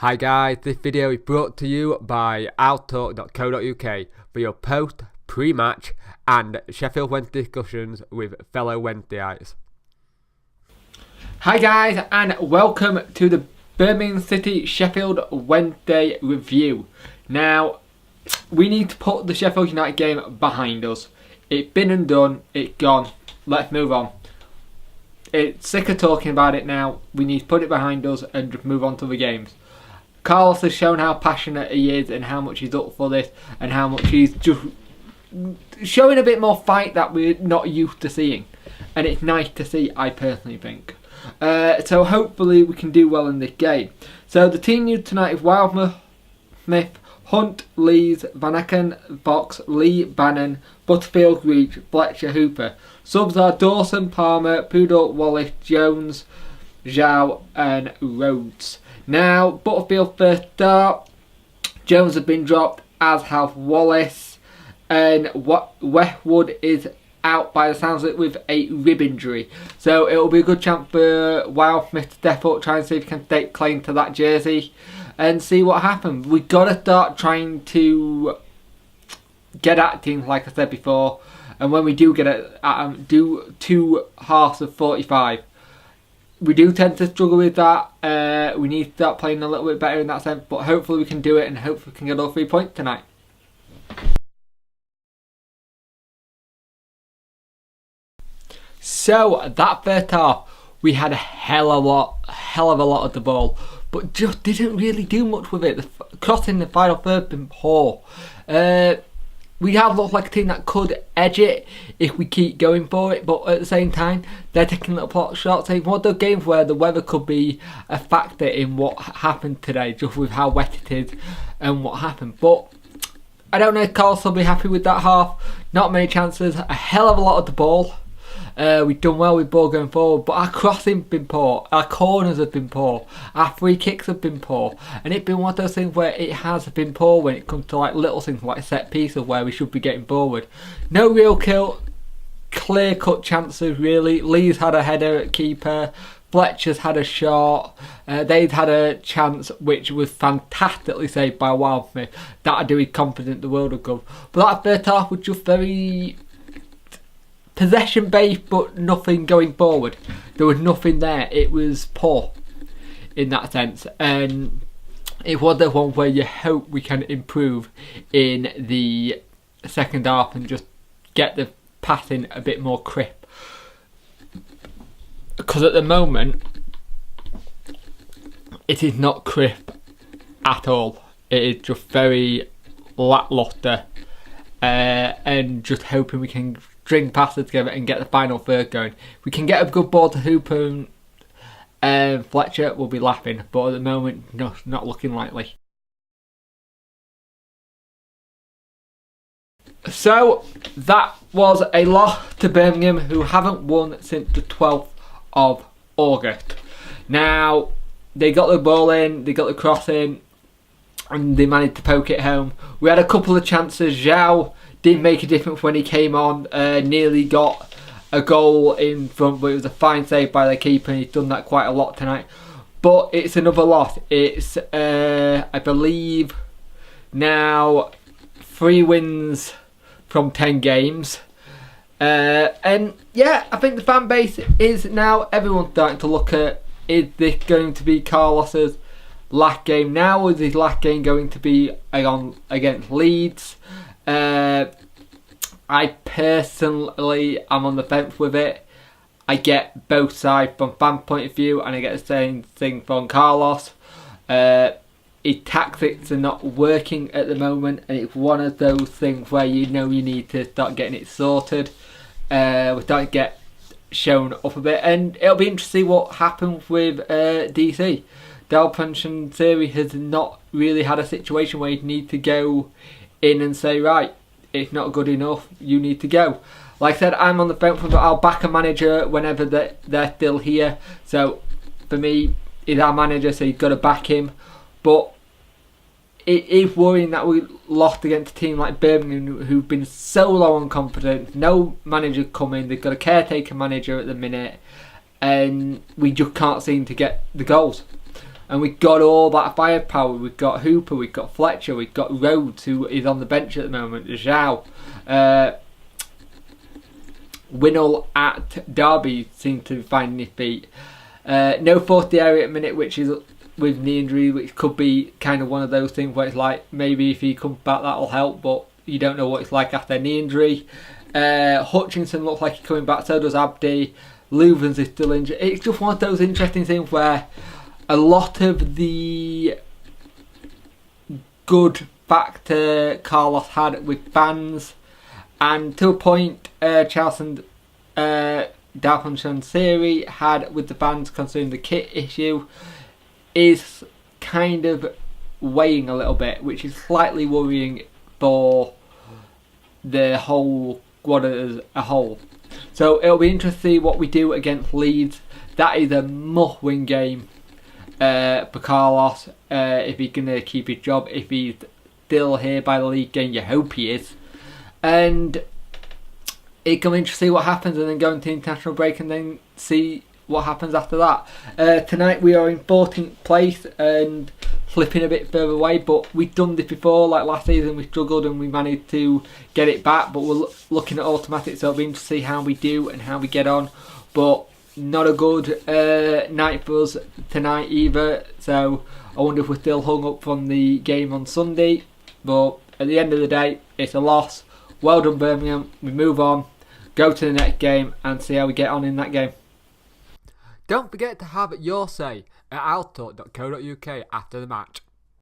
Hi guys, this video is brought to you by outtalk.co.uk for your post, pre-match and Sheffield Wednesday discussions with fellow Wednesdayites. Hi guys, and welcome to the Birmingham City Sheffield Wednesday review. Now, we need to put the Sheffield United game behind us. It's been and done, it's gone, let's move on. It's sick of talking about it now, we need to put it behind us and just move on to the games. Carlos has shown how passionate he is and how much he's up for this and how much he's just showing a bit more fight that we're not used to seeing. And it's nice to see, I personally think. So hopefully we can do well in this game. So the team new tonight is Wildman, Smith, Hunt, Lees, Van Aken, Fox, Lee, Bannon, Butterfield, Reach, Fletcher, Hooper. Subs are Dawson, Palmer, Poodle, Wallace, Jones, Zhao and Rhodes. Now, Butterfield first start. Jones has been dropped, as have Wallace. And Westwood is out by the sounds of it with a rib injury. So it'll be a good chance for Wildsmith to step up, try and see if he can stake claim to that jersey and see what happens. We've got to start trying to get at teams, like I said before. And when we do get at them, do 2 halves of 45. We do tend to struggle with that. We need to start playing a little bit better in that sense. But hopefully we can do it and hopefully we can get all 3 points tonight. So that first half, we had a hell of a lot of the ball, but just didn't really do much with it. The crossing the final third has been poor. We have looked like a team that could edge it if we keep going for it, but at the same time, they're taking little pot shots. It's one of those games where the weather could be a factor in what happened today, just with how wet it is and what happened. But I don't know if Carlos will be happy with that half. Not many chances, a hell of a lot of the ball. We've done well with ball going forward, but our crossing has been poor, our corners have been poor, our free kicks have been poor, and it's been one of those things where it has been poor when it comes to like little things like set pieces where we should be getting forward. No real clear cut chances really. Lee's had a header at keeper, Fletcher's had a shot, they've had a chance which was fantastically saved by Wildsmith. That'd do his confident the world of good. But that first half was just very possession based, but nothing going forward. There was nothing there. It was poor in that sense, and it was the one where you hope we can improve in the second half and just get the passing a bit more crisp. Because at the moment, it is not crisp at all. It is just very lackluster, and just hoping we can string passes together and get the final third going. If we can get a good ball to Hooper and Fletcher, we'll be laughing, but at the moment, no, not looking likely. So that was a loss to Birmingham, who haven't won since the 12th of August. Now, they got the ball in, they got the cross in, and they managed to poke it home. We had a couple of chances. Zhao didn't make a difference when he came on, nearly got a goal in front, but it was a fine save by the keeper, and he's done that quite a lot tonight. But it's another loss. It's, I believe, now 3 wins from 10 games. And yeah, I think the fan base is now, everyone's starting to look at, is this going to be Carlos's last game now, or is his last game going to be against Leeds? I personally am on the fence with it. I get both sides from fan point of view, and I get the same thing from Carlos. His tactics are not working at the moment, and it's one of those things where you know you need to start getting it sorted. We're starting to get shown up a bit, and it'll be interesting to see what happens with DC. Del Pension Theory has not really had a situation where you need to go in and say, right, it's not good enough, you need to go. Like I said, I'm on the fence, but I'll back a manager whenever they're still here. So for me, he's our manager, so you've got to back him. But it is worrying that we lost against a team like Birmingham, who've been so low on confidence. No manager coming, they've got a caretaker manager at the minute, and we just can't seem to get the goals. And we've got all that firepower. We've got Hooper, we've got Fletcher, we've got Rhodes, who is on the bench at the moment, Zhao. Winnall at Derby seemed to be finding his feet. No Fortieri at the minute, which is with knee injury, which could be kind of one of those things where it's like, maybe if he comes back that'll help, but you don't know what it's like after a knee injury. Hutchinson looks like he's coming back, so does Abdi. Luvens is still injured. It's just one of those interesting things where a lot of the good factor Carlos had with fans, and to a point Charleston Dalton had with the fans concerning the kit issue, is kind of weighing a little bit, which is slightly worrying for the whole squad as a whole. So it'll be interesting to see what we do against Leeds. That is a must-win game for Carlos if he's going to keep his job. If he's still here by the league game, you hope he is. And it's going to be interesting to see what happens, and then go into international break and then see what happens after that. Tonight we are in 14th place and slipping a bit further away, but we've done this before. Like last season we struggled and we managed to get it back, but we're looking at automatic, so it'll be interesting to see how we do and how we get on. But not a good night for us tonight either, so I wonder if we're still hung up from the game on Sunday. But at the end of the day, it's a loss. Well done Birmingham. We move on, go to the next game and see how we get on in that game. Don't forget to have your say at outtalk.co.uk after the match.